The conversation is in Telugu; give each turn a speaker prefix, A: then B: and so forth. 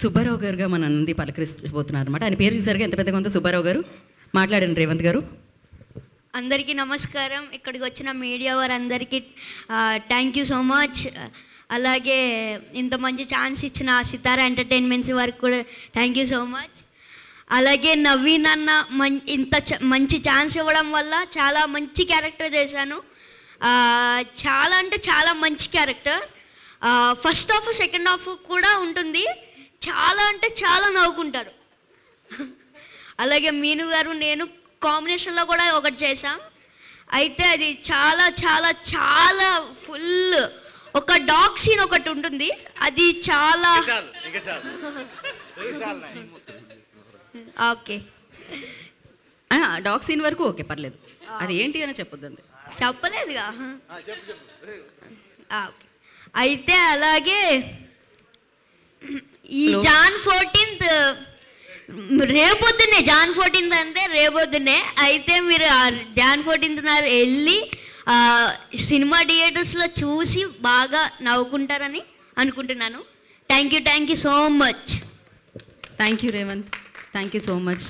A: సుబ్బారావు గారుగా మన నంది పలకరిపోతున్నారు అనమాట. ఆయన పేరు చూసారుగా ఎంత పెద్దగా ఉందో. సుబ్బారావు గారు మాట్లాడండి. రేవంత్ గారు.
B: అందరికీ నమస్కారం. ఇక్కడికి వచ్చిన మీడియా వారందరికీ థ్యాంక్ యూ సో మచ్. అలాగే ఇంత మంచి ఛాన్స్ ఇచ్చిన సితారా ఎంటర్టైన్మెంట్స్ వారికి కూడా థ్యాంక్ యూ సో మచ్. అలాగే నవీన్ అన్న ఇంత మంచి ఛాన్స్ ఇవ్వడం వల్ల చాలా మంచి క్యారెక్టర్ చేశాను. చాలా అంటే చాలా మంచి character. First half second half కూడా ఉంటుంది. చాలా అంటే చాలా నవ్వుకుంటారు. అలాగే మీను గారు నేను కాంబినేషన్లో కూడా ఒకటి చేశాం. అయితే అది చాలా చాలా చాలా ఫుల్ ఒక డాగ్ సీన్ ఒకటి ఉంటుంది. అది చాలా ఓకే.
A: డాగ్ సీన్ వరకు ఓకే, పర్లేదు. అది ఏంటి అని చెప్పొద్దు అంతే.
B: చెప్పలేదుగా. ఓకే. అయితే అలాగే ఈ జాన్ 14th రేపొద్దునే, జాన్ 14th అంటే రేపొద్దునే. అయితే మీరు జాన్ 14th వెళ్ళి సినిమా థియేటర్స్లో చూసి బాగా నవ్వుకుంటారని అనుకుంటున్నాను. Thank you so much.
A: Thank you Revanth. Thank you so much.